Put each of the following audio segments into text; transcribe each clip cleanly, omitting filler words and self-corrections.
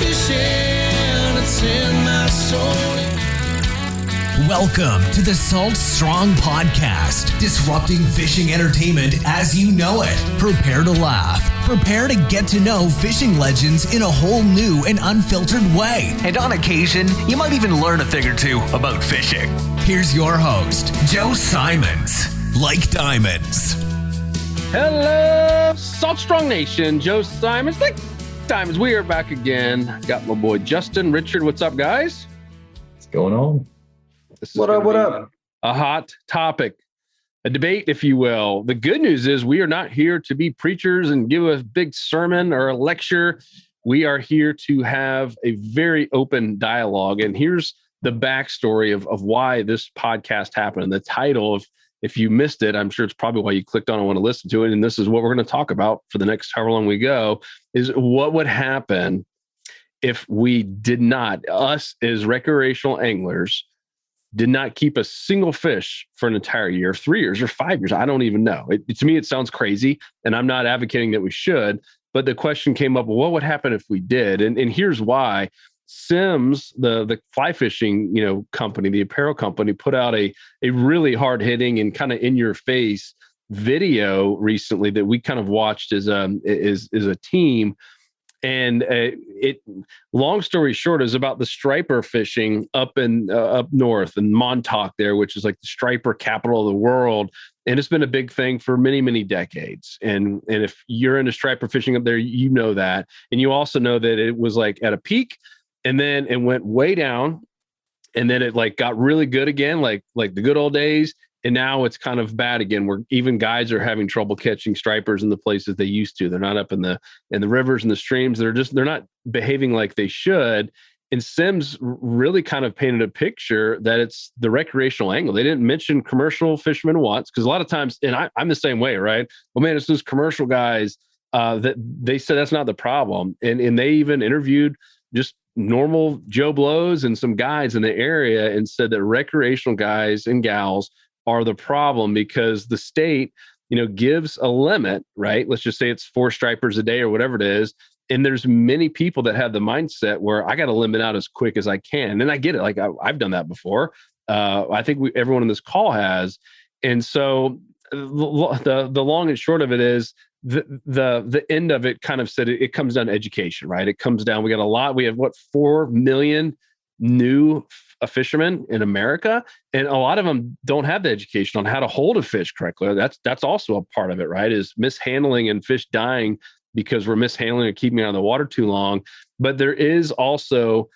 fishing, it's in my soul. Welcome to the Salt Strong Podcast, disrupting fishing entertainment as you know it. Prepare to laugh. Prepare to get to know fishing legends in a whole new and unfiltered way. And on occasion, you might even learn a thing or two about fishing. Here's your host, Joe Simons. Like diamonds. Hello, Salt Strong Nation. Joe Simons. Like diamonds. We are back again. Got my boy Justin, Richard. What's up, guys? What's going on? What up? A hot topic, a debate, if you will. The good news is we are not here to be preachers and give a big sermon or a lecture. We are here to have a very open dialogue. And here's the backstory of why this podcast happened. And the title, if you missed it, I'm sure it's probably why you clicked on and want to listen to it. And this is what we're going to talk about for the next however long we go, is what would happen if we did not, us as recreational anglers, did not keep a single fish for an entire year, 3 years or 5 years. I don't even know. To me, it sounds crazy, and I'm not advocating that we should, but the question came up, well, what would happen if we did? And here's why. Simms, the fly fishing, company, the apparel company, put out a really hard hitting and kind of in your face video recently that we kind of watched as a team. And long story short, is about the striper fishing up north in Montauk there, which is like the striper capital of the world. And it's been a big thing for many, many decades. And if you're into striper fishing up there, you know that. And you also know that it was like at a peak, and then it went way down, and then it like got really good again, like the good old days. And now it's kind of bad again, where even guys are having trouble catching stripers in the places they used to. They're not up in the rivers and the streams. They're not behaving like they should. And Simms really kind of painted a picture that it's the recreational angle. They didn't mention commercial fishermen once, because a lot of times, and I'm the same way, right? Well, man, it's those commercial guys that they said that's not the problem. And they even interviewed just normal Joe Blows and some guys in the area and said that recreational guys and gals are the problem, because the state, gives a limit, right? Let's just say it's 4 stripers a day or whatever it is. And there's many people that have the mindset where I got to limit out as quick as I can. And I get it. Like I've done that before. I think everyone in this call has. And so the long and short of it is the end of it kind of said it comes down to education, right? It comes down, we have 4 million new fishermen in America, and a lot of them don't have the education on how to hold a fish correctly. That's also a part of it, right? Is mishandling and fish dying because we're mishandling or keeping it out of the water too long. But there is also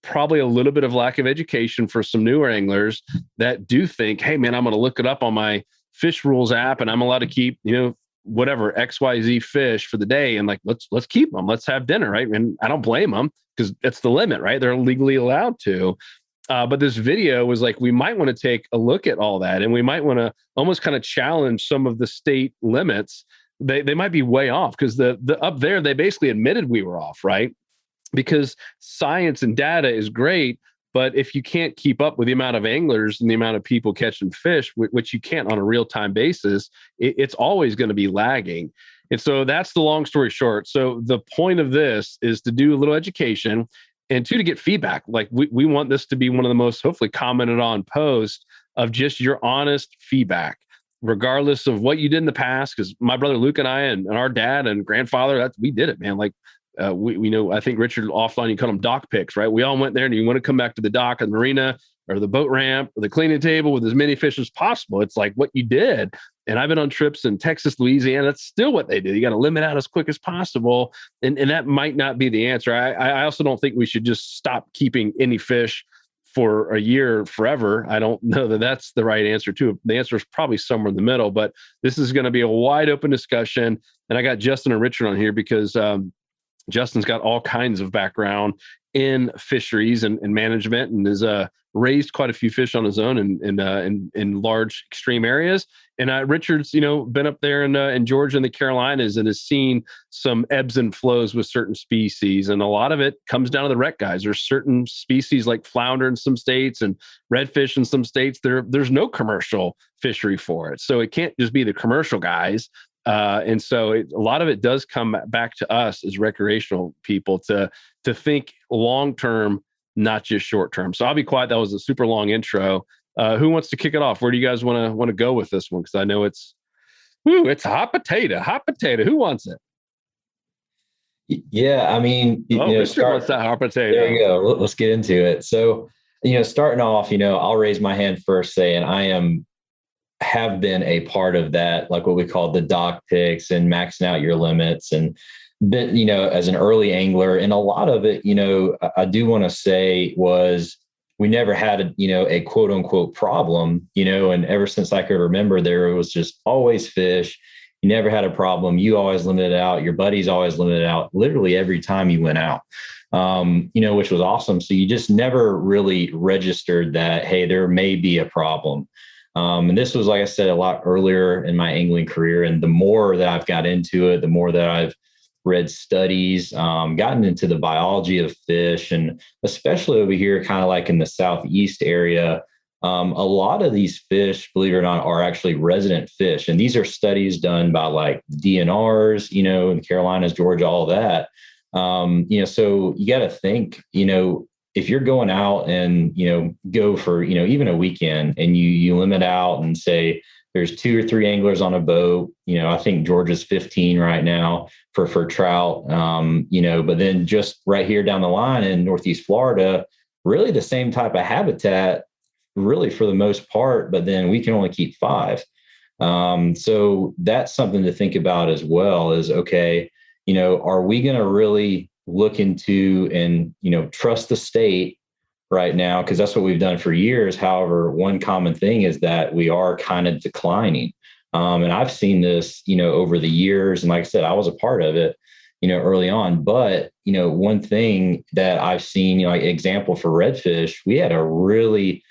probably a little bit of lack of education for some newer anglers that do think, hey man, I'm going to look it up on my fish rules app and I'm allowed to keep, whatever XYZ fish for the day, and like let's keep them, let's have dinner, right? And I don't blame them, because it's the limit, right? They're legally allowed to. But this video was like, we might want to take a look at all that, and we might want to almost kind of challenge some of the state limits. They might be way off, because the up there, they basically admitted we were off, right? Because science and data is great, but if you can't keep up with the amount of anglers and the amount of people catching fish, which you can't on a real-time basis, it's always going to be lagging. And so that's the long story short. So the point of this is to do a little education, and 2, to get feedback. Like we want this to be one of the most hopefully commented on posts of just your honest feedback, regardless of what you did in the past. Because my brother Luke and I and our dad and grandfather, we did it, man. Like we know, I think Richard offline, you call them dock picks, right? We all went there, and you want to come back to the dock or the marina or the boat ramp or the cleaning table with as many fish as possible. It's like what you did. And I've been on trips in Texas, Louisiana. That's still what they do. You got to limit out as quick as possible. And that might not be the answer. I also don't think we should just stop keeping any fish for a year forever. I don't know that that's the right answer too. The answer is probably somewhere in the middle, but this is going to be a wide open discussion. And I got Justin and Richard on here because Justin's got all kinds of background in fisheries and management, and has raised quite a few fish on his own in large extreme areas. And Richard's, been up there in Georgia and the Carolinas, and has seen some ebbs and flows with certain species. And a lot of it comes down to the rec guys. There's certain species like flounder in some states and redfish in some states. There's no commercial fishery for it. So it can't just be the commercial guys. And so a lot of it does come back to us as recreational people to think long term, not just short term. So I'll be quiet. That was a super long intro. Who wants to kick it off? Where do you guys want to go with this one? Because I know it's a hot potato. Hot potato. Who wants it? Yeah, I mean, Mr. wants that hot potato. There you go. Let's get into it. So, starting off, I'll raise my hand first, saying have been a part of that, like what we call the dock picks and maxing out your limits, and been, as an early angler. And a lot of it, I do want to say was we never had a quote unquote problem, and ever since I could remember, there was just always fish. You never had a problem. You always limited out. Your buddies always limited out literally every time you went out, which was awesome. So you just never really registered that, hey, there may be a problem. And this was, like I said, a lot earlier in my angling career. And the more that I've got into it, the more that I've read studies, gotten into the biology of fish, and especially over here, kind of like in the Southeast area, a lot of these fish, believe it or not, are actually resident fish. And these are studies done by like DNRs, in the Carolinas, Georgia, all that. So you got to think, if you're going out and, go for, even a weekend, and you limit out and say there's 2 or 3 anglers on a boat, I think Georgia's 15 right now for trout, but then just right here down the line in Northeast Florida, really the same type of habitat, really for the most part, but then we can only keep 5. So that's something to think about as well, is, okay, are we going to really look into and, trust the state right now? Because that's what we've done for years. However, one common thing is that we are kind of declining. And I've seen this, over the years. And like I said, I was a part of it, early on. But, one thing that I've seen, like example for redfish, we had a really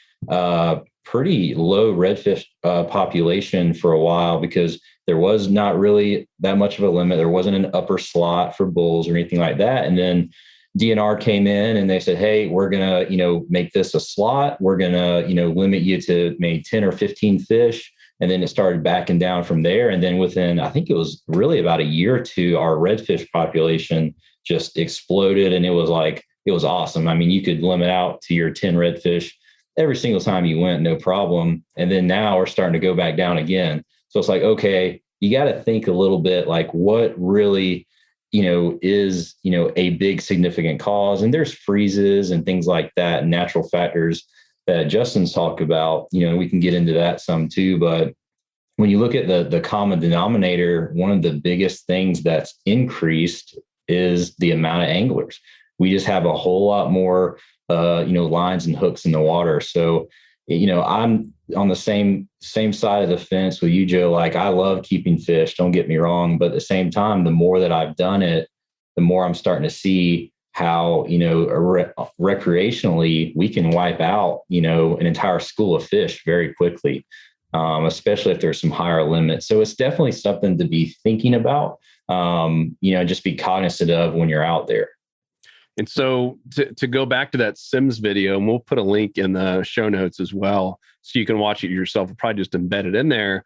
pretty low redfish population for a while, because there was not really that much of a limit. There wasn't an upper slot for bulls or anything like that. And then DNR came in and they said, hey, we're going to, make this a slot. We're going to, limit you to maybe 10 or 15 fish. And then it started backing down from there. And then within, I think it was really about a year or two, our redfish population just exploded. And it was awesome. I mean, you could limit out to your 10 redfish every single time you went, no problem. And then now we're starting to go back down again. So it's like, okay, you got to think a little bit like what really, is, a big significant cause. And there's freezes and things like that, and natural factors that Justin's talked about, we can get into that some too. But when you look at the common denominator, one of the biggest things that's increased is the amount of anglers. We just have a whole lot more lines and hooks in the water. So, I'm on the same side of the fence with you, Joe. Like, I love keeping fish, don't get me wrong. But at the same time, the more that I've done it, the more I'm starting to see how, recreationally we can wipe out, an entire school of fish very quickly, especially if there's some higher limits. So it's definitely something to be thinking about, just be cognizant of when you're out there. And so to go back to that Sims video, and we'll put a link in the show notes as well, so you can watch it yourself. We'll probably just embed it in there.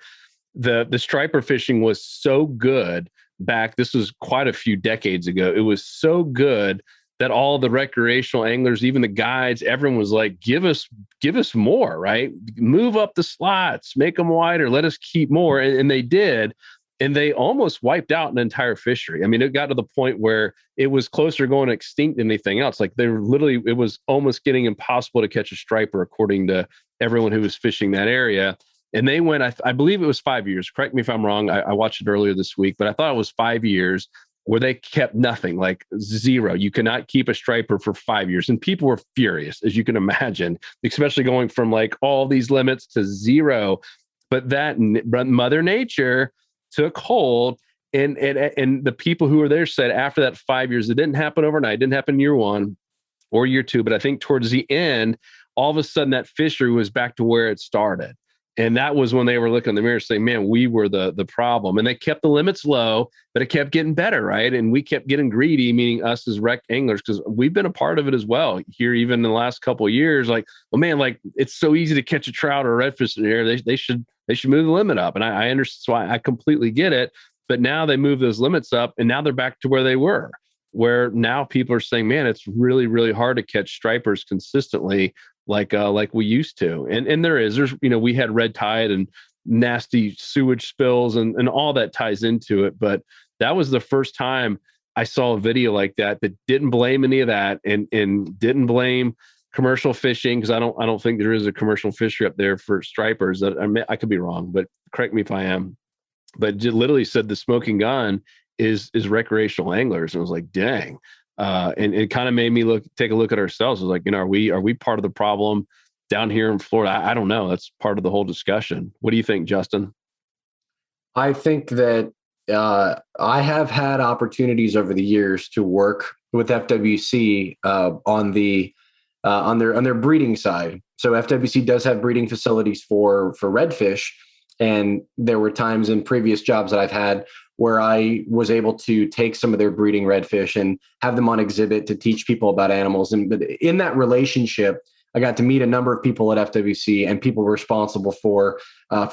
The striper fishing was so good back. This was quite a few decades ago. It was so good that all the recreational anglers, even the guides, everyone was like, give us more, right? Move up the slots, make them wider, let us keep more. And they did. And they almost wiped out an entire fishery. I mean, it got to the point where it was closer to going extinct than anything else. Like, it was almost getting impossible to catch a striper, according to everyone who was fishing that area. And they went, I believe it was 5 years. Correct me if I'm wrong. I watched it earlier this week, but I thought it was 5 years where they kept nothing, like zero. You cannot keep a striper for 5 years. And people were furious, as you can imagine, especially going from like all these limits to zero. But Mother Nature took hold, and the people who were there said after that 5 years, it didn't happen overnight. It didn't happen year 1 or year 2, but I think towards the end, all of a sudden that fishery was back to where it started. And that was when they were looking in the mirror saying, man, we were the problem. And they kept the limits low, but it kept getting better, right? And we kept getting greedy, meaning us as rec anglers, because we've been a part of it as well here, even in the last couple of years. Like, well, man, like, it's so easy to catch a trout or a redfish in here. They should move the limit up. And I understand, so I completely get it. But now they move those limits up, and now they're back to where they were, where now people are saying, man, it's really, really hard to catch stripers consistently like we used to. And there's, we had red tide and nasty sewage spills and all that ties into it. But that was the first time I saw a video like that didn't blame any of that and didn't blame commercial fishing, because I don't think there is a commercial fishery up there for stripers. I could be wrong, but correct me if I am. But it literally said the smoking gun is recreational anglers, and I was like, dang. And it kind of made me take a look at ourselves. I was like, are we part of the problem down here in Florida? I don't know. That's part of the whole discussion. What do you think, Justin? I think that I have had opportunities over the years to work with FWC on their breeding side. So FWC does have breeding facilities for redfish, and there were times in previous jobs that I've had where I was able to take some of their breeding redfish and have them on exhibit to teach people about animals. But in that relationship, I got to meet a number of people at FWC and people responsible for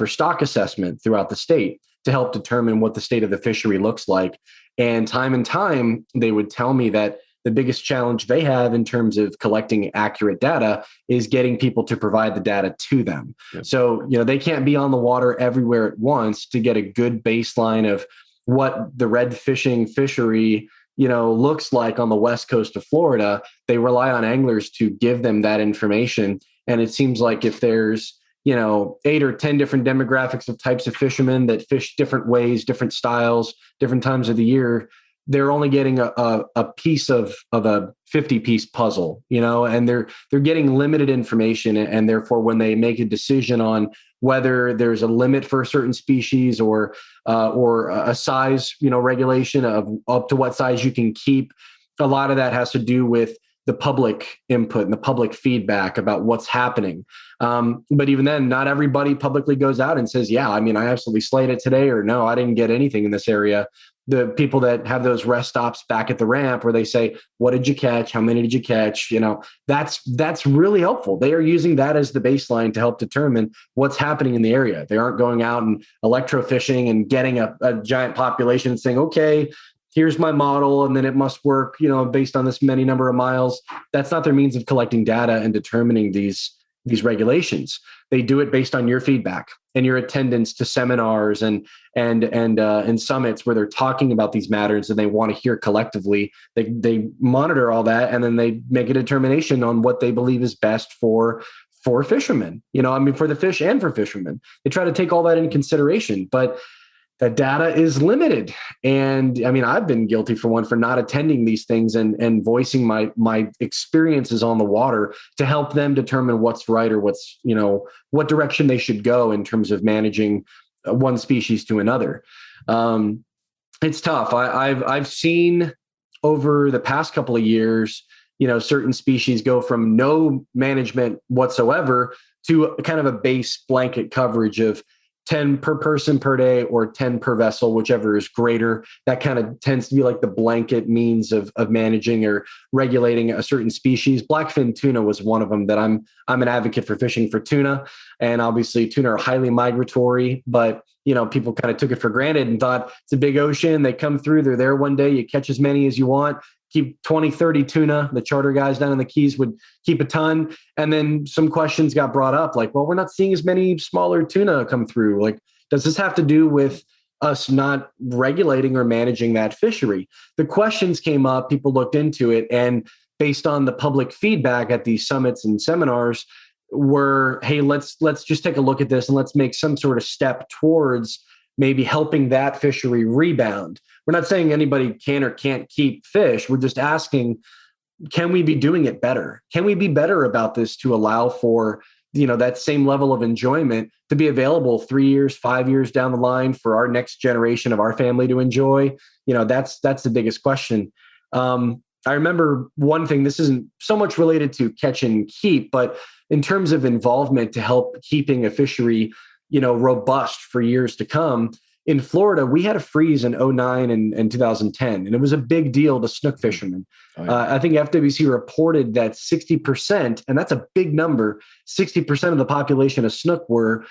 stock assessment throughout the state to help determine what the state of the fishery looks like. And time, they would tell me that the biggest challenge they have in terms of collecting accurate data is getting people to provide the data to them. Yep. So, they can't be on the water everywhere at once to get a good baseline of what the red fishing fishery, looks like on the west coast of Florida. They rely on anglers to give them that information. And it seems like if there's, 8 or 10 different demographics of types of fishermen that fish different ways, different styles, different times of the year, they're only getting a piece of a 50-piece puzzle, and they're getting limited information. And therefore, when they make a decision on whether there's a limit for a certain species or a size, regulation of up to what size you can keep, a lot of that has to do with the public input and the public feedback about what's happening. But even then, not everybody publicly goes out and says, yeah, I absolutely slayed it today, or no, I didn't get anything in this area. The people that have those rest stops back at the ramp where they say, what did you catch? How many did you catch? That's really helpful. They are using that as the baseline to help determine what's happening in the area. They aren't going out and electrofishing and getting a giant population and saying, okay, here's my model, and then it must work, based on this many number of miles. That's not their means of collecting data and determining these regulations. They do it based on your feedback and your attendance to seminars and summits where they're talking about these matters and they want to hear collectively. They monitor all that, and then they make a determination on what they believe is best for fishermen, for the fish and for fishermen. They try to take all that into consideration, but the data is limited. And I've been guilty for not attending these things and voicing my experiences on the water to help them determine what's right or what's, what direction they should go in terms of managing one species to another. It's tough. I've seen over the past couple of years, certain species go from no management whatsoever to kind of a base blanket coverage of 10 per person per day or 10 per vessel, whichever is greater. That kind of tends to be like the blanket means of managing or regulating a certain species. Blackfin tuna was one of them that I'm an advocate for fishing for tuna. And obviously tuna are highly migratory, but people kind of took it for granted and thought it's a big ocean. They come through, they're there one day, you catch as many as you want. Keep 20, 30 tuna. The charter guys down in the Keys would keep a ton. And then some questions got brought up like, well, we're not seeing as many smaller tuna come through. Like, does this have to do with us not regulating or managing that fishery? The questions came up, people looked into it, and based on the public feedback at these summits and seminars were, hey, let's just take a look at this and let's make some sort of step towards maybe helping that fishery rebound. We're not saying anybody can or can't keep fish. We're just asking, can we be doing it better? Can we be better about this to allow for, that same level of enjoyment to be available 3 years, 5 years down the line for our next generation of our family to enjoy? That's the biggest question. I remember one thing, this isn't so much related to catch and keep, but in terms of involvement to help keeping a fishery robust for years to come. In Florida, we had a freeze in 2009 and 2010, and it was a big deal to snook fishermen. Oh, yeah. I think FWC reported that 60%, and that's a big number, 60% of the population of snook were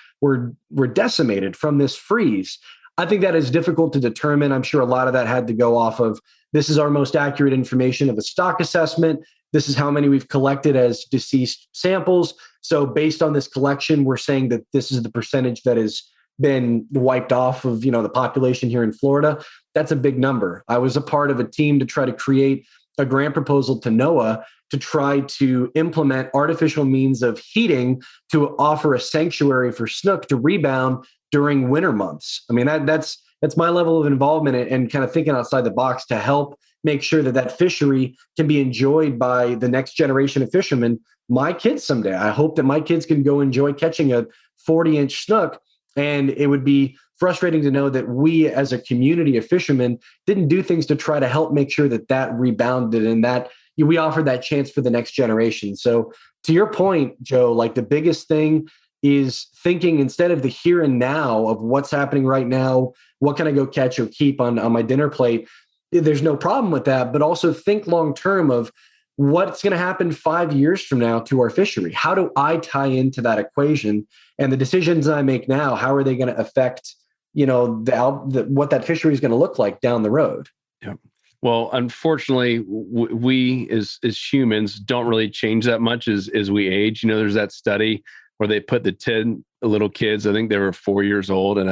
decimated from this freeze. I think that is difficult to determine. I'm sure a lot of that had to go off of, this is our most accurate information of a stock assessment. This is how many we've collected as deceased samples. So based on this collection, we're saying that this is the percentage that has been wiped off of, the population here in Florida. That's a big number. I was a part of a team to try to create a grant proposal to NOAA to try to implement artificial means of heating to offer a sanctuary for snook to rebound during winter months. I mean, that's my level of involvement and kind of thinking outside the box to help make sure that fishery can be enjoyed by the next generation of fishermen, my kids someday. I hope that my kids can go enjoy catching a 40-inch snook. And it would be frustrating to know that we as a community of fishermen didn't do things to try to help make sure that rebounded and that we offered that chance for the next generation. So to your point, Joe, like the biggest thing is thinking instead of the here and now of what's happening right now, what can I go catch or keep on my dinner plate? There's no problem with that, but also think long-term of what's going to happen 5 years from now to our fishery. How do I tie into that equation? And the decisions I make now, how are they going to affect, what that fishery is going to look like down the road? Yeah. Well, unfortunately, we as humans don't really change that much as we age. There's that study where they put the 10 little kids, I think they were 4 years old, in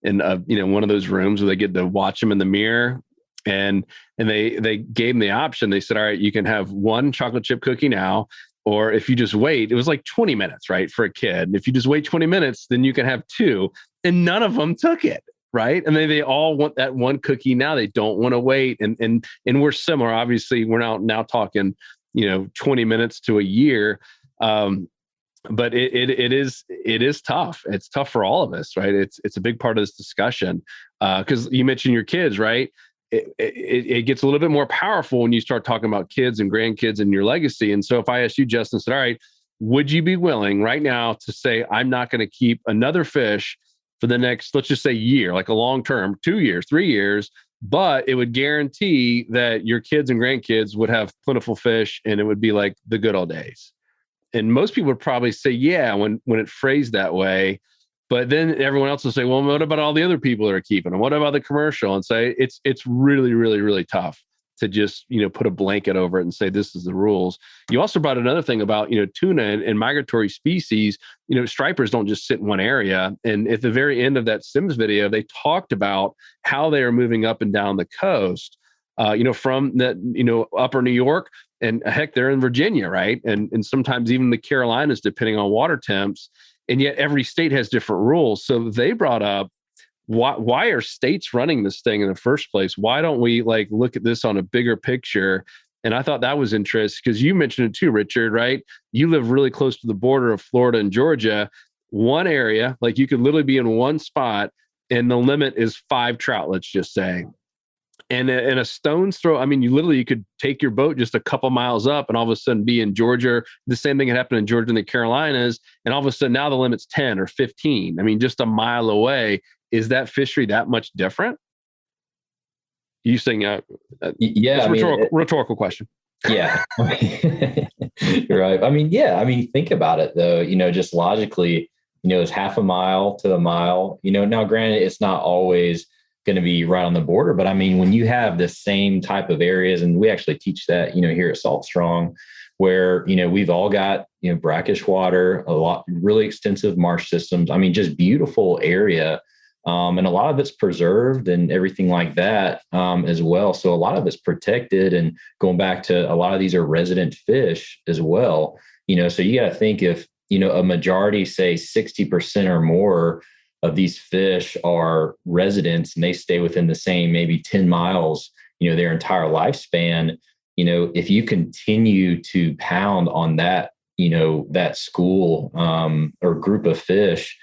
one of those rooms where they get to watch them in the mirror. And they gave them the option. They said, all right, you can have one chocolate chip cookie now, or if you just wait, it was like 20 minutes, right, for a kid. And if you just wait 20 minutes, then you can have two. And none of them took it, right? And they all want that one cookie now. They don't want to wait. And we're similar. Obviously, we're now talking, 20 minutes to a year. But it is tough. It's tough for all of us, right? It's a big part of this discussion because you mentioned your kids, right? It gets a little bit more powerful when you start talking about kids and grandkids and your legacy. And so if I asked you, Justin, said, all right, would you be willing right now to say, I'm not going to keep another fish for the next, let's just say year, like a long term, 2 years, 3 years, but it would guarantee that your kids and grandkids would have plentiful fish and it would be like the good old days? And most people would probably say, yeah, when it phrased that way. But then everyone else will say, well, what about all the other people that are keeping them? What about the commercial? And say it's really, really, really tough to just, put a blanket over it and say, this is the rules. You also brought another thing about, tuna and migratory species. Stripers don't just sit in one area. And at the very end of that Sims video, they talked about how they are moving up and down the coast, from that, upper New York, and heck, they're in Virginia, right? And sometimes even the Carolinas, depending on water temps. And yet every state has different rules. So they brought up, why are states running this thing in the first place? Why don't we look at this on a bigger picture? And I thought that was interesting because you mentioned it too, Richard, right? You live really close to the border of Florida and Georgia. One area, you could literally be in one spot and the limit is 5 trout, let's just say. And in a stone's throw, you could take your boat just a couple miles up and all of a sudden be in Georgia. The same thing had happened in Georgia and the Carolinas. And all of a sudden now the limit's 10 or 15. Just a mile away. Is that fishery that much different? You saying, yeah, rhetorical question. Yeah. You're right. Yeah. Think about it though, just logically, it's half a mile to a mile, now granted, it's not always going to be right on the border. But when you have the same type of areas, and we actually teach that, here at Salt Strong, where, we've all got, brackish water, a lot, really extensive marsh systems. Just beautiful area. And a lot of it's preserved and everything like that as well. So a lot of it's protected, and going back to a lot of these are resident fish as well, so you got to think if, a majority, say 60% or more of these fish are residents and they stay within the same maybe 10 miles, their entire lifespan, if you continue to pound on that, that school or group of fish,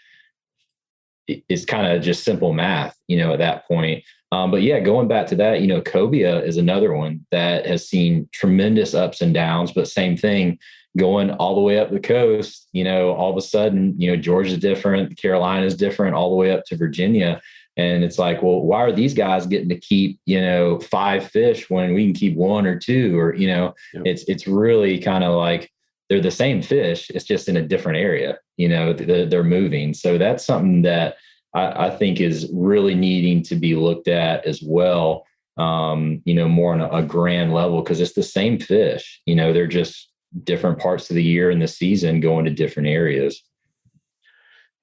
it's kind of just simple math, at that point. But yeah, going back to that, cobia is another one that has seen tremendous ups and downs, but same thing, going all the way up the coast, all of a sudden, Georgia's different, Carolina is different, all the way up to Virginia. And it's like, well, why are these guys getting to keep, 5 fish when we can keep 1 or 2? Or, it's really kind of like they're the same fish. It's just in a different area, they're moving. So that's something that I think is really needing to be looked at as well. More on a grand level, because it's the same fish. They're just different parts of the year and the season going to different areas.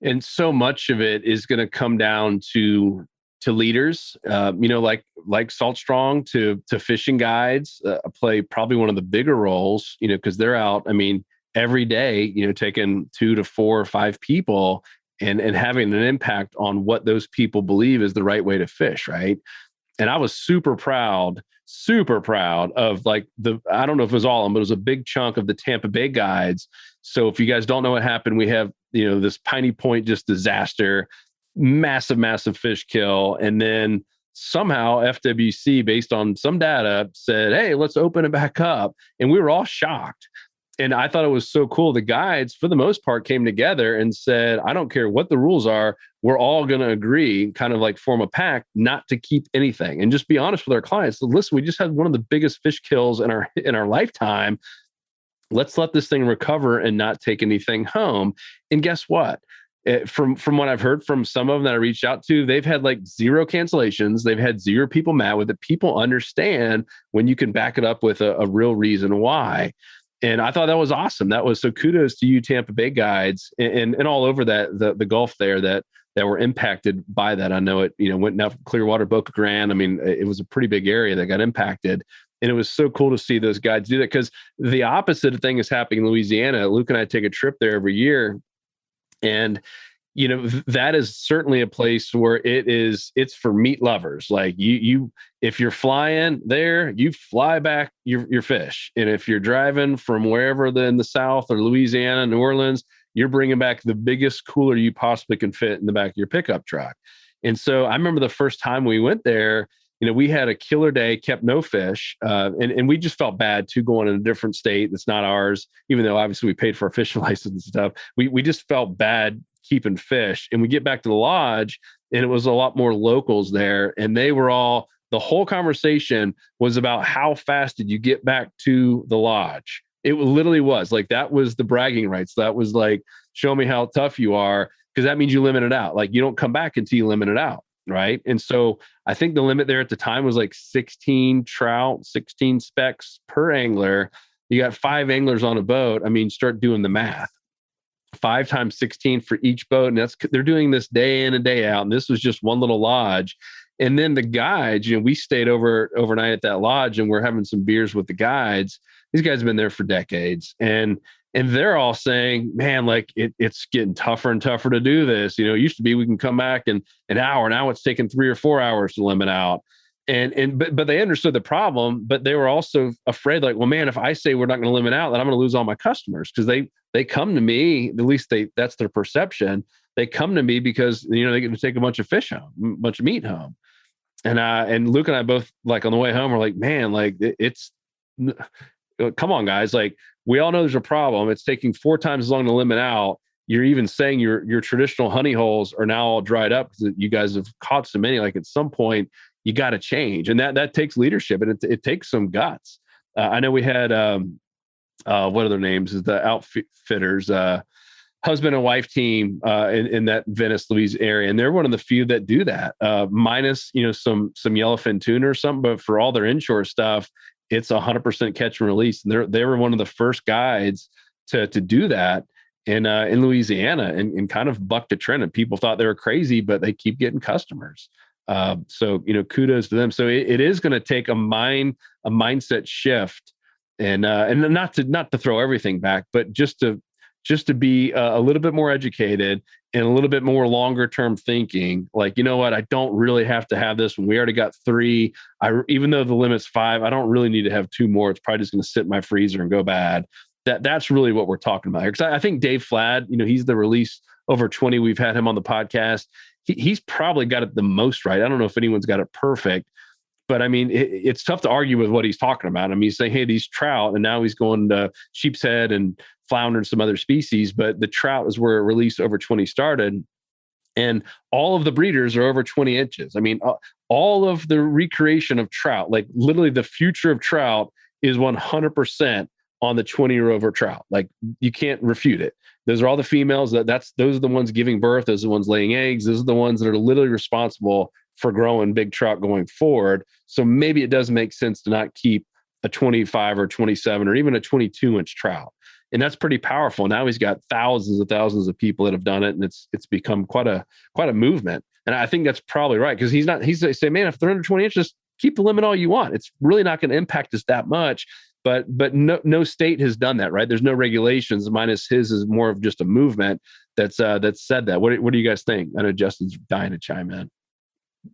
And so much of it is going to come down to leaders, like Salt Strong, to fishing guides play probably one of the bigger roles, because they're out, every day, taking 2 to 4 or 5 people and having an impact on what those people believe is the right way to fish. Right. And I was super proud of I don't know if it was all of them, but it was a big chunk of the Tampa Bay guides. So if you guys don't know what happened, we have, this Piney Point just disaster, massive fish kill. And then somehow FWC, based on some data, said, hey, let's open it back up. And we were all shocked. And I thought it was so cool. The guides, for the most part, came together and said, I don't care what the rules are. We're all going to agree, kind of like form a pact, not to keep anything and just be honest with our clients. So listen, we just had one of the biggest fish kills in our lifetime. Let's let this thing recover and not take anything home. And guess what? From what I've heard from some of them that I reached out to, they've had like 0 cancellations. They've had 0 people mad with it. People understand when you can back it up with a real reason why. And I thought that was awesome. So kudos to you, Tampa Bay guides, and all over the Gulf there that were impacted by that. I know it, went down from Clearwater, Boca Grande. It was a pretty big area that got impacted. And it was so cool to see those guides do that, because the opposite thing is happening in Louisiana. Luke and I take a trip there every year. And, that is certainly a place where it's for meat lovers. Like if you're flying there, you fly back your fish. And if you're driving from wherever in the South or Louisiana, New Orleans, you're bringing back the biggest cooler you possibly can fit in the back of your pickup truck. And so I remember the first time we went there, we had a killer day, kept no fish. And we just felt bad too, going in a different state that's not ours, even though obviously we paid for a fishing license and stuff. We just felt bad keeping fish. And we get back to the lodge, and it was a lot more locals there. And they were the whole conversation was about how fast did you get back to the lodge? It literally was like, that was the bragging rights. That was like, show me how tough you are, because that means you limit it out. Like, you don't come back until you limit it out. Right. And so I think the limit there at the time was like 16 trout, 16 specks per angler. You got 5 anglers on a boat. Start doing the math. 5 times 16 for each boat. And they're doing this day in and day out. And this was just one little lodge. And then the guides, we stayed overnight at that lodge, and we're having some beers with the guides. These guys have been there for decades. And they're all saying, man, like it's getting tougher and tougher to do this. It used to be we can come back in an hour. Now it's taking 3 or 4 hours to limit out. But they understood the problem, but they were also afraid, like, well, man, if I say we're not going to limit out, then I'm going to lose all my customers, because they come to me, at least that's their perception. They come to me because, they get to take a bunch of fish home, a bunch of meat home. And Luke and I both, like, on the way home, we're like, man, like come on, guys. Like, we all know there's a problem. It's taking 4 times as long to limit out. You're even saying your traditional honey holes are now all dried up because you guys have caught so many. Like, at some point, you got to change. And that takes leadership, and it takes some guts. I know we had, what are their names? Is the outfitters, husband and wife team in that Venice, Louisiana area. And they're one of the few that do that, minus, some yellowfin tuna or something. But for all their inshore stuff, it's 100% catch and release. And they were one of the first guides to do that in Louisiana, and kind of bucked a trend. And people thought they were crazy, but they keep getting customers. So kudos to them. So it is going to take a mindset shift, and not to throw everything back, but just to be a little bit more educated and a little bit more longer term thinking. Like, what, I don't really have to have this when we already got 3. Even though the limit's 5, I don't really need to have 2 more. It's probably just going to sit in my freezer and go bad. That's really what we're talking about here. Because I think Dave Flad, he's the release over 20. We've had him on the podcast. He's probably got it the most right. I don't know if anyone's got it perfect, but it's tough to argue with what he's talking about. He's saying, hey, these trout, and now he's going to sheep's head and flounder and some other species, but the trout is where release over 20 started. And all of the breeders are over 20 inches. All of the recreation of trout, like literally the future of trout, is 100% on the 20 or over trout. Like, you can't refute it. Those are all the females. Those are the ones giving birth. Those are the ones laying eggs. Those are the ones that are literally responsible for growing big trout going forward. So maybe it does make sense to not keep a 25 or 27 or even a 22-inch trout. And that's pretty powerful. Now he's got thousands of people that have done it, and it's become quite a movement. And I think that's probably right, because he's saying, man, if they're under 20 inches, keep the limit all you want. It's really not going to impact us that much. But no state has done that, right? There's no regulations. Minus his is more of just a movement that's said that. What do you guys think? I know Justin's dying to chime in.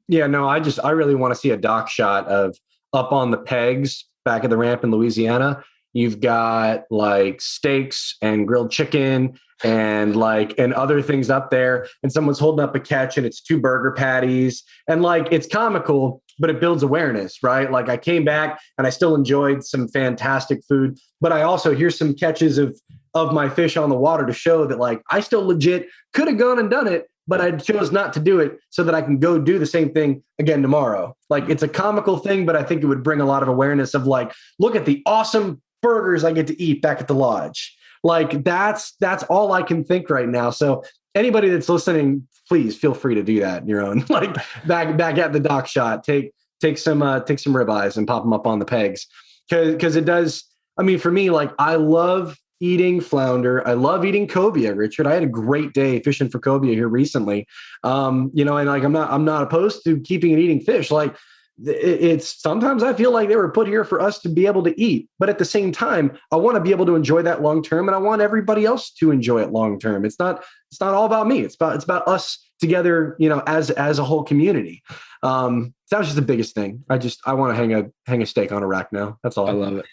Yeah, no, I really want to see a dock shot of up on the pegs back at the ramp in Louisiana. You've got like steaks and grilled chicken and other things up there. And someone's holding up a catch and it's 2 burger patties. And like, it's comical, but it builds awareness, right? Like, I came back and I still enjoyed some fantastic food, but I also here's some catches of my fish on the water to show that like, I still legit could have gone and done it, but I chose not to do it so that I can go do the same thing again tomorrow. Like, it's a comical thing, but I think it would bring a lot of awareness of like, look at the awesome burgers I get to eat back at the lodge. Like, that's all I can think right now. So anybody that's listening, please feel free to do that in your own, like back at the dock shot, take some ribeyes and pop them up on the pegs. Cause it does. I mean, for me, like, I love eating flounder. I love eating cobia, Richard. I had a great day fishing for cobia here recently. And like, I'm not opposed to keeping and eating fish. Like, it's sometimes I feel like they were put here for us to be able to eat, but at the same time, I want to be able to enjoy that long term, and I want everybody else to enjoy it long term. It's not all about me. It's about us together, as a whole community. So that was just the biggest thing. I want to hang a steak on a rack now. That's all. I love it.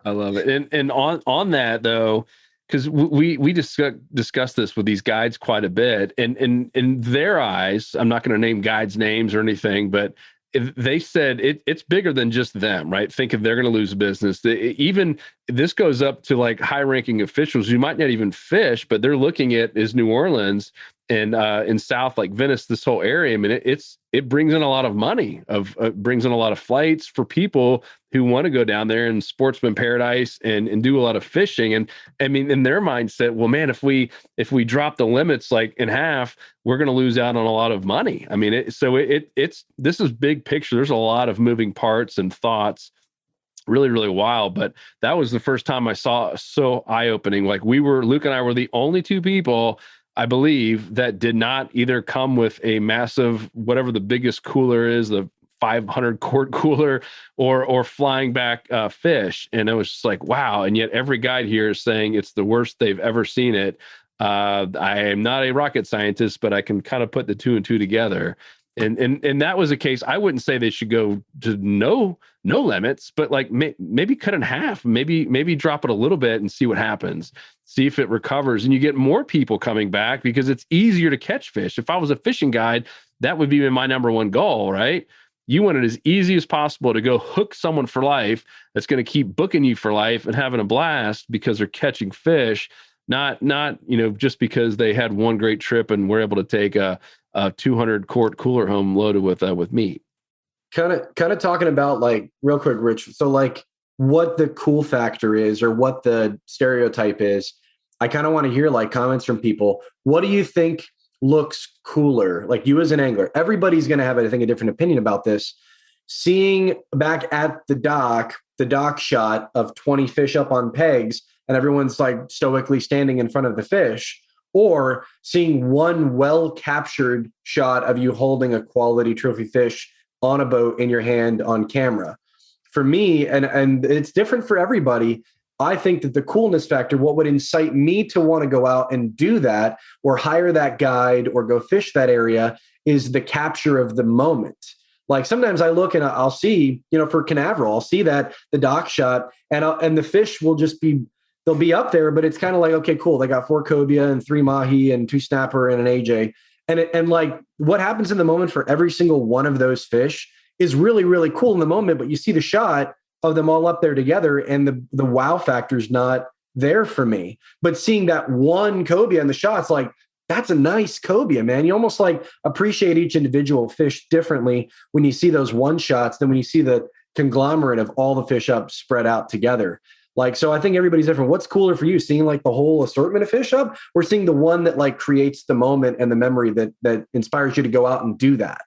I love it. And on that though, because we discussed this with these guides quite a bit, and in their eyes, I'm not going to name guides' names or anything, but they said it's bigger than just them, right? Thinking they're going to lose business. Even this goes up to like high-ranking officials who might not even fish, but they're looking at is New Orleans and in South, like Venice, this whole area. I mean, it brings in a lot of money. Brings in a lot of flights for people who want to go down there in sportsman paradise and do a lot of fishing. And I mean, in their mindset, well, man, if we drop the limits like in half, we're going to lose out on a lot of money. I mean, this is big picture. There's a lot of moving parts and thoughts. Really, really wild. But that was the first time I saw so eye-opening. Like, Luke and I were the only 2 people, I believe, that did not either come with a massive, whatever the biggest cooler is, the 500 quart cooler, or flying back fish. And it was just like, wow. And yet every guide here is saying it's the worst they've ever seen it. I am not a rocket scientist, but I can kind of put the 2 and 2 together. And that was a case. I wouldn't say they should go to no limits, but like maybe cut in half, maybe drop it a little bit and see what happens. See if it recovers, and you get more people coming back because it's easier to catch fish. If I was a fishing guide, that would be my number one goal, right? You want it as easy as possible to go hook someone for life that's going to keep booking you for life and having a blast because they're catching fish, not just because they had one great trip and were able to take a 200 quart cooler home loaded with meat. Kind of talking about, like, real quick, Rich. So like, what the cool factor is or what the stereotype is. I kind of want to hear like comments from people. What do you think looks cooler? Like, you as an angler, everybody's going to have, I think, a different opinion about this. Seeing back at the dock shot of 20 fish up on pegs and everyone's like stoically standing in front of the fish, or seeing one well captured shot of you holding a quality trophy fish on a boat in your hand on camera. For me, and it's different for everybody, I think that the coolness factor, what would incite me to want to go out and do that or hire that guide or go fish that area, is the capture of the moment. Like, sometimes I look and I'll see, for Canaveral, I'll see that the dock shot and the fish will just be, they'll be up there, but it's kind of like, okay, cool. They got 4 cobia and 3 mahi and 2 snapper and an AJ. And like, what happens in the moment for every single one of those fish is really, really cool in the moment, but you see the shot of them all up there together and the wow factor is not there for me. But seeing that one cobia in the shot's like, that's a nice cobia, man. You almost like appreciate each individual fish differently when you see those one shots than when you see the conglomerate of all the fish up spread out together. Like, so I think everybody's different. What's cooler for you, seeing like the whole assortment of fish up, or seeing the one that like creates the moment and the memory that inspires you to go out and do that?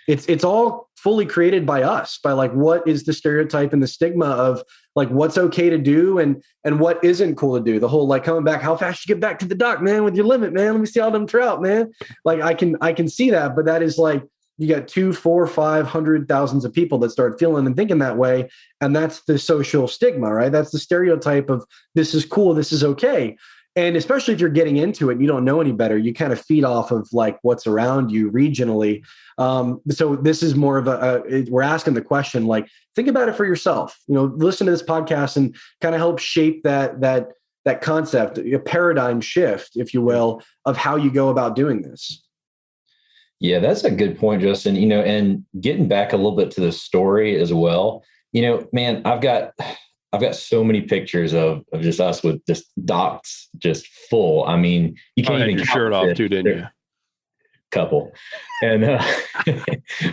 It's all fully created by us, by like what is the stereotype and the stigma of like what's okay to do and what isn't cool to do. The whole like coming back, how fast you get back to the dock, man, with your limit, man. Let me see all them trout, man. Like I can see that, but that is like you got 2, 4, 500 thousands of people that start feeling and thinking that way, and that's the social stigma, right? That's the stereotype of this is cool, this is okay. And especially if you're getting into it and you don't know any better, you kind of feed off of like what's around you regionally. So this is more of we're asking the question, like, think about it for yourself, listen to this podcast and kind of help shape that concept, a paradigm shift, if you will, of how you go about doing this. Yeah, that's a good point, Justin. And getting back a little bit to the story as well, man, I've got so many pictures of just us with just docks just full. I mean, you can't even your shirt off too, didn't you? Couple. And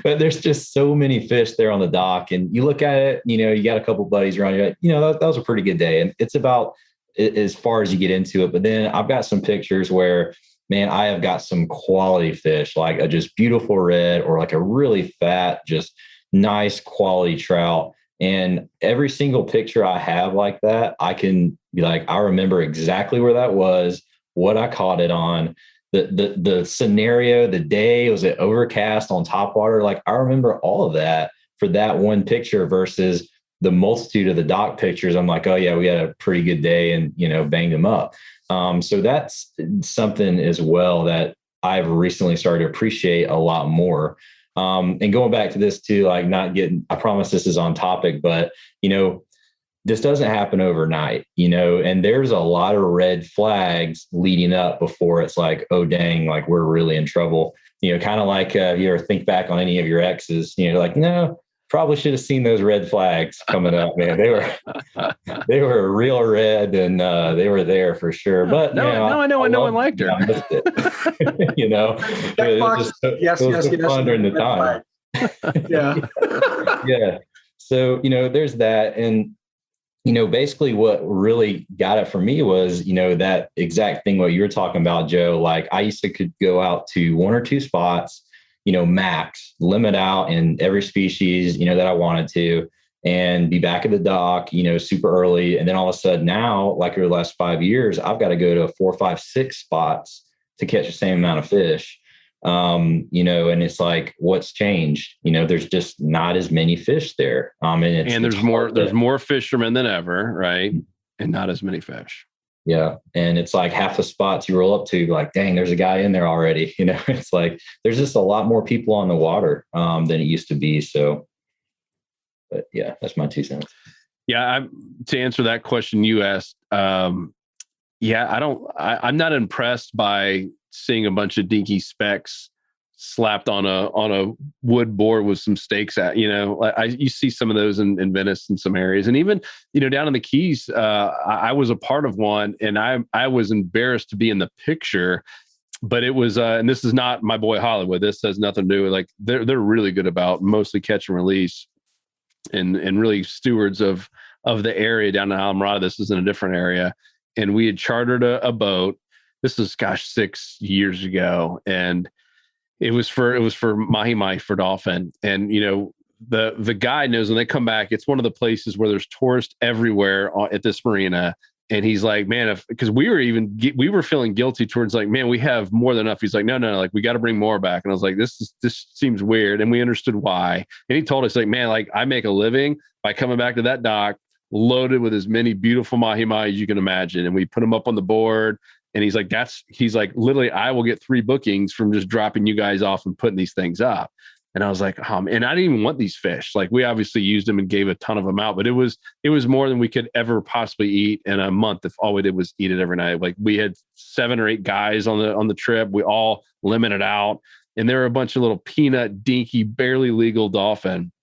but there's just so many fish there on the dock, and you look at it, you got a couple buddies around, you're like, that was a pretty good day. And it's about as far as you get into it. But then I've got some pictures where, man, I have got some quality fish, like a just beautiful red or like a really fat, just nice quality trout. And every single picture I have like that, I can be like, I remember exactly where that was, what I caught it on, the scenario, the day, was it overcast on top water? Like I remember all of that for that one picture versus the multitude of the dock pictures. I'm like, oh yeah, we had a pretty good day and, banged them up. So that's something as well that I've recently started to appreciate a lot more. And going back to this too, like I promise this is on topic, but, this doesn't happen overnight, and there's a lot of red flags leading up before it's like, oh, dang, like we're really in trouble, kind of like you ever think back on any of your exes, like, no, probably should have seen those red flags coming up, man. They were real red and they were there for sure. But I know one liked her. I missed it. It was just fun during the time. Yeah. So, there's that. And, basically what really got it for me was, that exact thing, what you were talking about, Joe. Like I used to could go out to 1 or 2 spots, max, limit out in every species, that I wanted to, and be back at the dock, super early. And then all of a sudden now, like over the last 5 years, I've got to go to 4, 5, 6 spots to catch the same amount of fish. And it's like, what's changed? There's just not as many fish there. And there's more fishermen than ever, right? And not as many fish. Yeah. And it's like half the spots you roll up to, like, dang, there's a guy in there already. It's like, there's just a lot more people on the water than it used to be. So, but yeah, that's my 2 cents. Yeah. To answer that question you asked, I'm not impressed by seeing a bunch of dinky specks slapped on a wood board with some stakes at, you see some of those in Venice in some areas. And even, down in the Keys, I was a part of one, and I was embarrassed to be in the picture, but it was, and this is not my boy Hollywood. This has nothing to do with, like, they're really good about mostly catch and release and really stewards of the area down in Alamorada. This is in a different area. And we had chartered a boat. This was 6 years ago, and it was for mahi-mahi, for dolphin. And the guy knows when they come back, it's one of the places where there's tourists everywhere at this marina. And he's like, man, because we were feeling guilty towards, like, man, we have more than enough. He's like, no, like, we got to bring more back. And I was like, this seems weird. And we understood why. And he told us, like, man, like, I make a living by coming back to that dock loaded with as many beautiful mahi-mahi as you can imagine. And we put them up on the board. And he's like, literally, I will get 3 bookings from just dropping you guys off and putting these things up. And I was like, and I didn't even want these fish. Like, we obviously used them and gave a ton of them out, but it was more than we could ever possibly eat in a month if all we did was eat it every night. Like, we had 7 or 8 guys on the trip. We all limited out, and there were a bunch of little peanut, dinky, barely legal dolphin.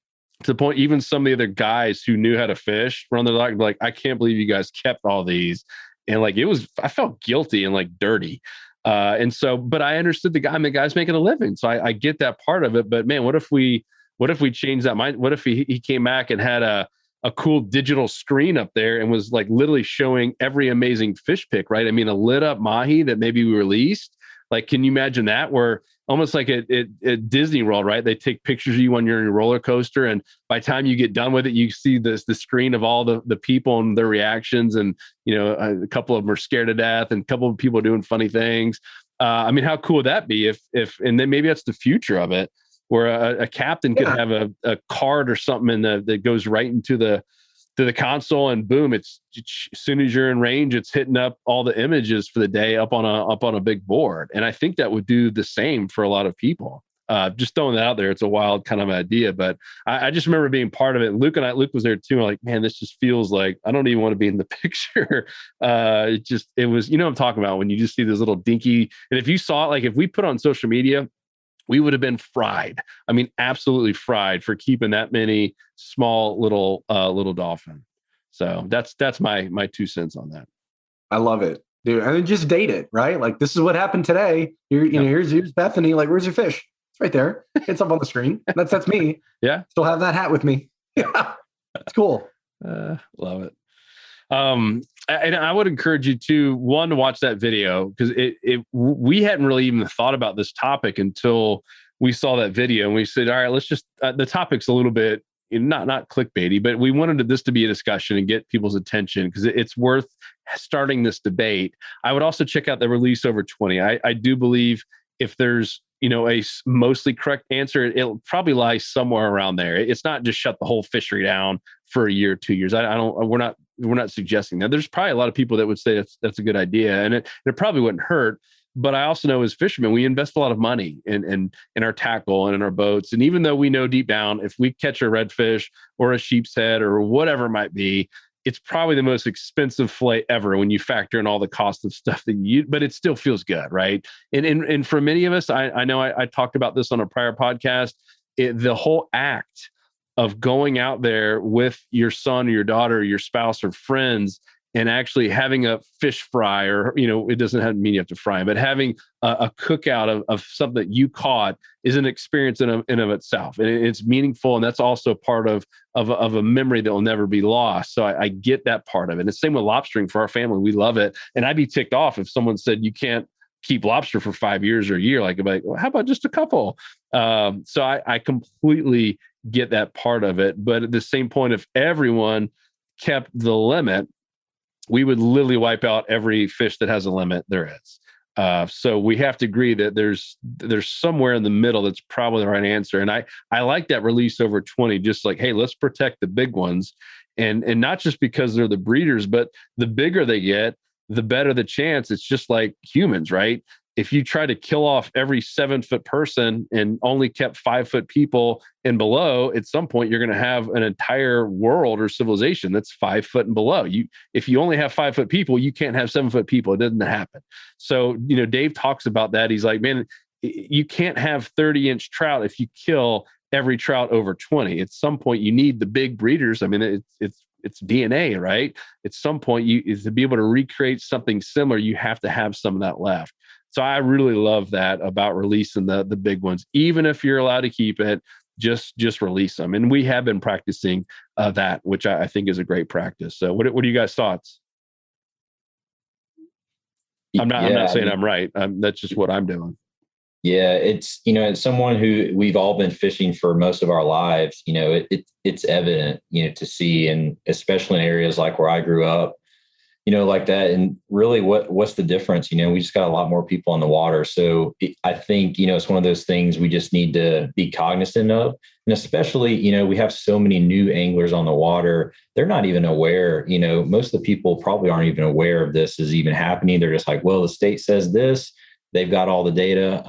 To the point, even some of the other guys who knew how to fish were on the dock, like, I can't believe you guys kept all these. And like, I felt guilty and like dirty. And so, but I understood the guy's making a living. So I get that part of it, but man, what if we change that mind? What if he came back and had a a cool digital screen up there and was like literally showing every amazing fish pick, right? I mean, a lit up mahi that maybe we released. Like, can you imagine that? Where almost like at Disney World, right? They take pictures of you when you're in your roller coaster, and by the time you get done with it, you see the screen of all the people and their reactions, and a couple of them are scared to death, and a couple of people are doing funny things. I mean, how cool would that be if and then maybe that's the future of it, where a captain could have a card or something that goes right into the console, and boom, it's as soon as you're in range, it's hitting up all the images for the day up on a big board. And I think that would do the same for a lot of people. Just throwing that out there. It's a wild kind of idea, but I just remember being part of it. Luke was there too. I'm like, man, this just feels like I don't even want to be in the picture. It was, I'm talking about when you just see this little dinky, and if you saw it, like if we put on social media, we would have been fried. I mean, absolutely fried for keeping that many small little dolphin. So that's my 2 cents on that. I love it, dude. And then just date it, right? Like, this is what happened today. Here's Bethany. Like, where's your fish? It's right there. It's up on the screen. That's me. Yeah. Still have that hat with me. Yeah. It's cool. Love it. And I would encourage you to watch that video, because we hadn't really even thought about this topic until we saw that video, and we said, all right, let's just, the topic's a little bit not clickbaity, but we wanted this to be a discussion and get people's attention, because it's worth starting this debate. I would also check out the release over 20. I do believe if there's, a mostly correct answer, it'll probably lie somewhere around there. It's not just shut the whole fishery down for a year, 2 years. We're not suggesting that. There's probably a lot of people that would say that's a good idea, and it probably wouldn't hurt. But I also know as fishermen, we invest a lot of money in our tackle and in our boats. And even though we know deep down, if we catch a redfish or a sheep's head or whatever it might be, it's probably the most expensive fillet ever when you factor in all the cost of stuff but it still feels good, right? And for many of us, I know I talked about this on a prior podcast, the whole act of going out there with your son or your daughter or your spouse or friends and actually having a fish fry, or, it doesn't have to mean you have to fry them, but having a cookout of something that you caught is an experience in of itself. And it's meaningful. And that's also part of a memory that will never be lost. So I get that part of it. And the same with lobstering for our family. We love it. And I'd be ticked off if someone said, you can't keep lobster for 5 years or a year. Like, well, how about just a couple? So I completely get that part of it. But at the same point, if everyone kept the limit, we would literally wipe out every fish that has a limit there is. So we have to agree that there's somewhere in the middle that's probably the right answer. And I like that release over 20, just like, hey, let's protect the big ones. And not just because they're the breeders, but the bigger they get, the better the chance. It's just like humans, right? If you try to kill off every 7-foot person and only kept 5-foot people and below, at some point you're going to have an entire world or civilization that's 5 foot and below. If you only have 5-foot people, you can't have 7-foot people. It doesn't happen. So, Dave talks about that. He's like, man, you can't have 30-inch trout if you kill every trout over 20. At some point, you need the big breeders. I mean, it's DNA, right? At some point, to be able to recreate something similar, you have to have some of that left. So I really love that about releasing the big ones. Even if you're allowed to keep it, just release them. And we have been practicing that, which I think is a great practice. So what are you guys' thoughts? I'm not saying I'm right. That's just what I'm doing. Yeah, it's, as someone who we've all been fishing for most of our lives, it's evident, to see, and especially in areas like where I grew up, like that. And really what's the difference? We just got a lot more people on the water. So I think, it's one of those things we just need to be cognizant of. And especially, we have so many new anglers on the water. They're not even aware, most of the people probably aren't even aware of this is even happening. They're just like, well, the state says this, they've got all the data.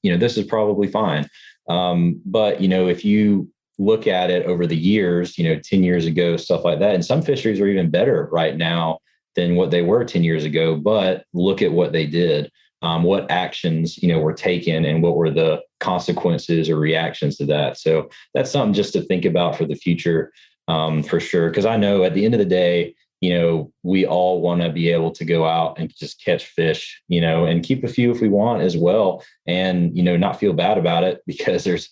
This is probably fine. But, if you look at it over the years, 10 years ago, stuff like that, and some fisheries are even better right now than what they were 10 years ago, but look at what they did, what actions, were taken, and what were the consequences or reactions to that. So that's something just to think about for the future, for sure. Because I know at the end of the day, we all want to be able to go out and just catch fish, and keep a few if we want as well. And, not feel bad about it, because there's,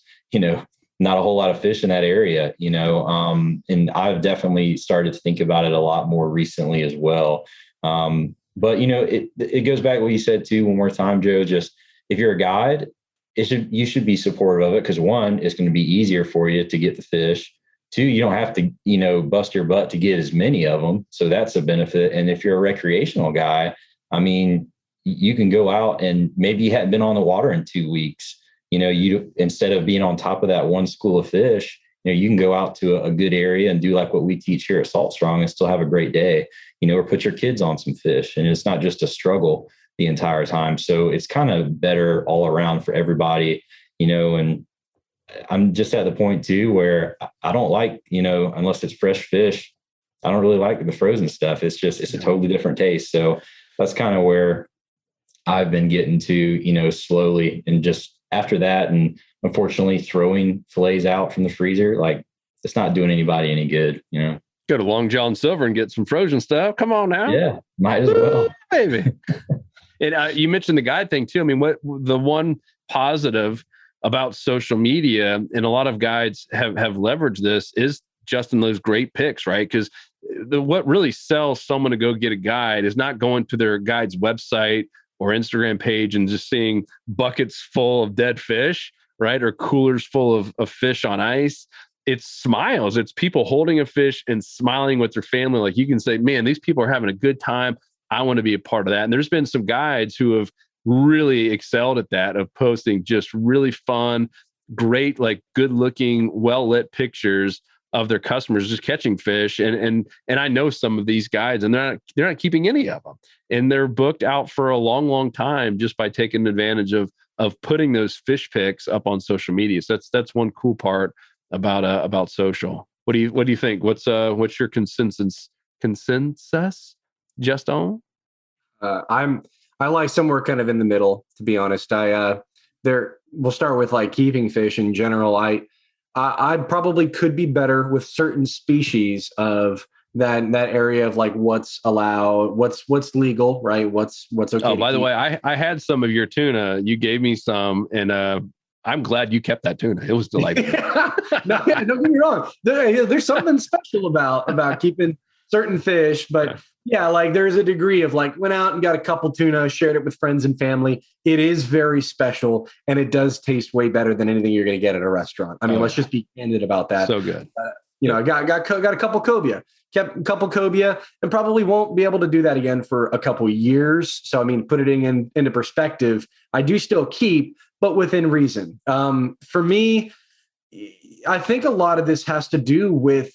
not a whole lot of fish in that area, and I've definitely started to think about it a lot more recently as well. But it goes back to what you said too, one more time, Joe. Just if you're a guide, you should be supportive of it, because one, it's going to be easier for you to get the fish. Two, you don't have to, bust your butt to get as many of them. So that's a benefit. And if you're a recreational guy, I mean, you can go out and maybe you hadn't been on the water in 2 weeks. You instead of being on top of that one school of fish, you can go out to a good area and do like what we teach here at Salt Strong and still have a great day, or put your kids on some fish. And it's not just a struggle the entire time. So it's kind of better all around for everybody, and I'm just at the point too, where I don't like, unless it's fresh fish, I don't really like the frozen stuff. It's a totally different taste. So that's kind of where I've been getting to, slowly. And just after that, and unfortunately throwing fillets out from the freezer, like it's not doing anybody any good, Go to Long John Silver and get some frozen stuff. Come on now. Yeah, might as well. Baby. And you mentioned the guide thing too. I mean, what the one positive about social media, and a lot of guides have leveraged this, is just in those great pics, right? Because what really sells someone to go get a guide is not going to their guide's website or Instagram page and just seeing buckets full of dead fish, right? Or coolers full of fish on ice. It's smiles. It's people holding a fish and smiling with their family. Like you can say, man, these people are having a good time. I want to be a part of that. And there's been some guides who have really excelled at that, of posting just really fun, great, like good looking, well lit pictures of their customers just catching fish. And I know some of these guides, and they're not keeping any of them, and they're booked out for a long, long time just by taking advantage of putting those fish pics up on social media. So that's one cool part about social. What do you think? What's your consensus, Justin? I lie somewhere kind of in the middle, to be honest. We'll start with like keeping fish in general. I probably could be better with certain species of that area of like what's allowed, what's legal, right? What's okay. Oh, by the way, I had some of your tuna. You gave me some, and I'm glad you kept that tuna. It was delightful. No, don't get me wrong. There's something special about keeping certain fish, but yeah, like there's a degree of like went out and got a couple tuna, shared it with friends and family. It is very special, and it does taste way better than anything you're going to get at a restaurant. I mean, let's just be candid about that. So good. I got a couple cobia, kept a couple cobia, and probably won't be able to do that again for a couple years. So I mean, put it into perspective. I do still keep, but within reason. For me, I think a lot of this has to do with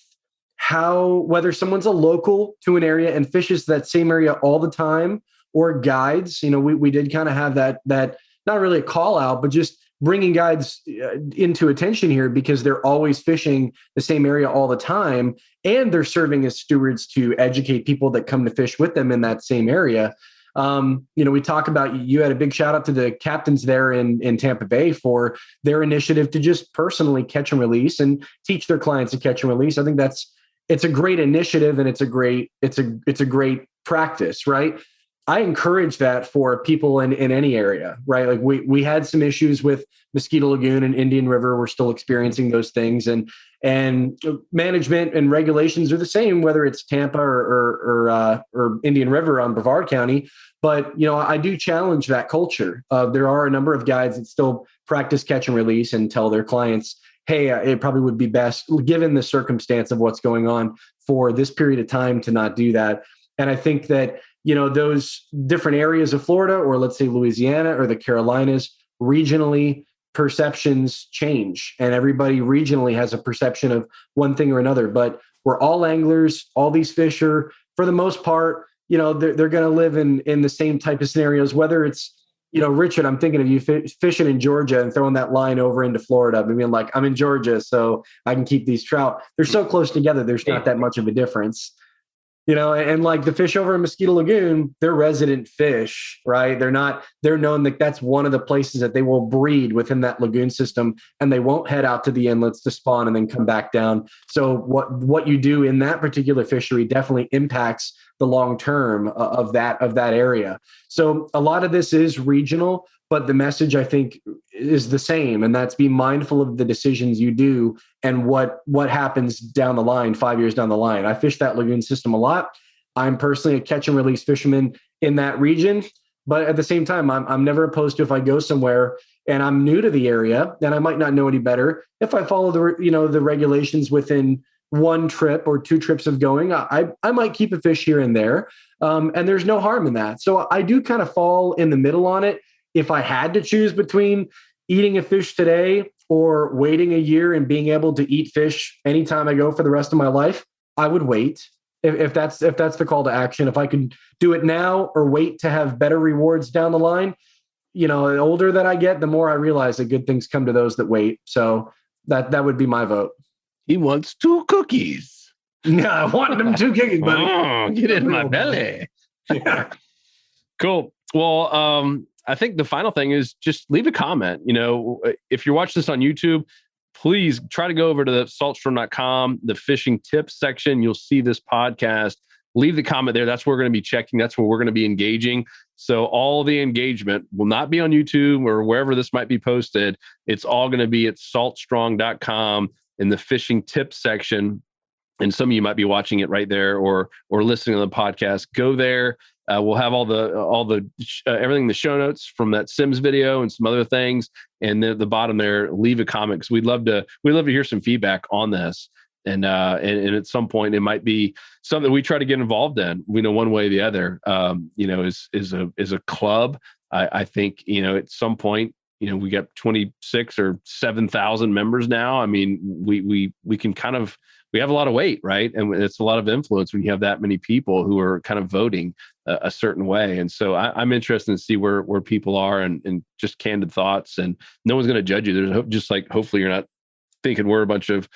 whether someone's a local to an area and fishes that same area all the time, or guides. We did kind of have that not really a call out, but just bringing guides into attention here, because they're always fishing the same area all the time, and they're serving as stewards to educate people that come to fish with them in that same area. We talk about, you had a big shout out to the captains there in Tampa Bay for their initiative to just personally catch and release and teach their clients to catch and release. I think it's a great initiative, and it's a great practice, right? I encourage that for people in any area, right? Like we had some issues with Mosquito Lagoon and Indian River. We're still experiencing those things, and management and regulations are the same, whether it's Tampa or Indian River on Brevard County. But, I do challenge that culture. There are a number of guides that still practice catch and release and tell their clients, hey, it probably would be best, given the circumstance of what's going on, for this period of time to not do that. And I think that, those different areas of Florida, or let's say Louisiana or the Carolinas, regionally perceptions change, and everybody regionally has a perception of one thing or another. But we're all anglers. All these fish are, for the most part, they're going to live in the same type of scenarios, whether it's, Richard, I'm thinking of you fishing in Georgia and throwing that line over into Florida. I mean, like, I'm in Georgia, so I can keep these trout. They're so close together. There's not that much of a difference, and like the fish over in Mosquito Lagoon, they're resident fish, right? They're known that that's one of the places that they will breed within that lagoon system, and they won't head out to the inlets to spawn and then come back down. So what you do in that particular fishery definitely impacts the long term of that area. So a lot of this is regional, but the message, I think, is the same, and that's be mindful of the decisions you do and what happens down the line, 5 years down the line. I fish that lagoon system a lot. I'm personally a catch and release fisherman in that region, but at the same time, I'm never opposed to, if I go somewhere and I'm new to the area and I might not know any better, if I follow the regulations within one trip or two trips of going, I might keep a fish here and there. And there's no harm in that. So I do kind of fall in the middle on it. If I had to choose between eating a fish today or waiting a year and being able to eat fish anytime I go for the rest of my life, I would wait. If that's the call to action. If I could do it now or wait to have better rewards down the line, the older that I get, the more I realize that good things come to those that wait. So that would be my vote. He wants 2 cookies. Yeah, I want them 2 cookies, buddy. Oh, get in my belly. Cool. Well, I think the final thing is just leave a comment. If you're watching this on YouTube, please try to go over to the saltstrom.com, the fishing tips section. You'll see this podcast. Leave the comment there. That's where we're going to be checking. That's where we're going to be engaging. So all the engagement will not be on YouTube or wherever this might be posted. It's all going to be at saltstrong.com in the fishing tips section. And some of you might be watching it right there or listening to the podcast. Go there. We'll have all the everything in the show notes from that Sims video and some other things. And at the bottom there, leave a comment because we'd love to hear some feedback on this. And at some point it might be something we try to get involved in. We know one way or the other. Is a club. I think at some point we got 26 or 7,000 members now. I mean, we can kind of. We have a lot of weight, right? And it's a lot of influence when you have that many people who are kind of voting a certain way. And so I'm interested to see where people are and just candid thoughts. And no one's going to judge you. There's just like, hopefully you're not thinking we're a bunch of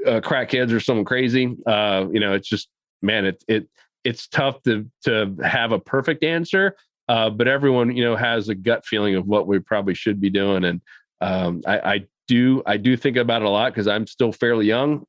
crackheads or someone crazy. It's just, man, it's tough to have a perfect answer. But everyone, has a gut feeling of what we probably should be doing. And I do think about it a lot because I'm still fairly young.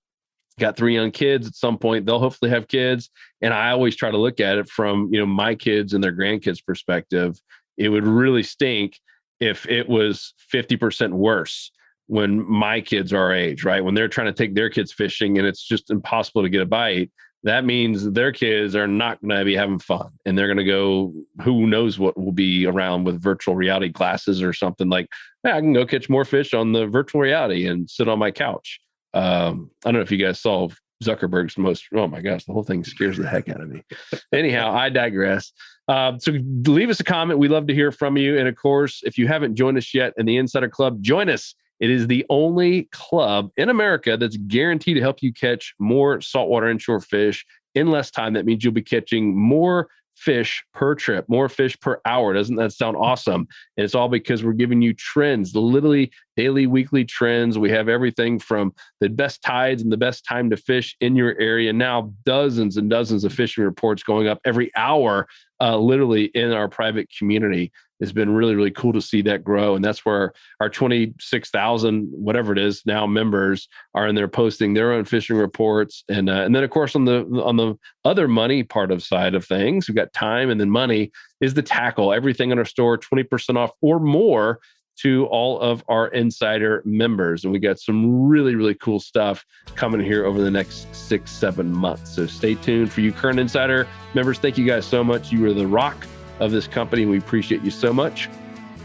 Got 3 young kids. At some point, they'll hopefully have kids. And I always try to look at it from, my kids and their grandkids' perspective. It would really stink if it was 50% worse when my kids are our age, right? When they're trying to take their kids fishing and it's just impossible to get a bite. That means their kids are not going to be having fun. And they're going to go, who knows what will be around with virtual reality glasses or something like, I can go catch more fish on the virtual reality and sit on my couch. I don't know if you guys saw Zuckerberg's oh my gosh, the whole thing scares the heck out of me. Anyhow, I digress. So leave us a comment. We love to hear from you. And of course, if you haven't joined us yet in the Insider Club, join us. It is the only club in America that's guaranteed to help you catch more saltwater inshore fish in less time. That means you'll be catching more fish per trip, more fish per hour. Doesn't that sound awesome? And it's all because we're giving you trends, literally daily, weekly trends. We have everything from the best tides and the best time to fish in your area. Now, dozens and dozens of fishing reports going up every hour, literally in our private community. It's been really, really cool to see that grow. And that's where our 26,000, whatever it is now, members are in there posting their own fishing reports. And then, of course, on the other money part of side of things, we've got time, and then money is the tackle. Everything in our store, 20% off or more to all of our Insider members. And we got some really, really cool stuff coming here over the next 6-7 months. So stay tuned for you current Insider members. Thank you guys so much. You are the rock of this company. We appreciate you so much.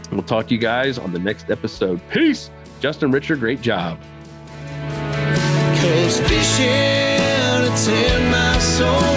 And we'll talk to you guys on the next episode. Peace. Justin, Richard, great job. 'Cause fishing, it's in my soul.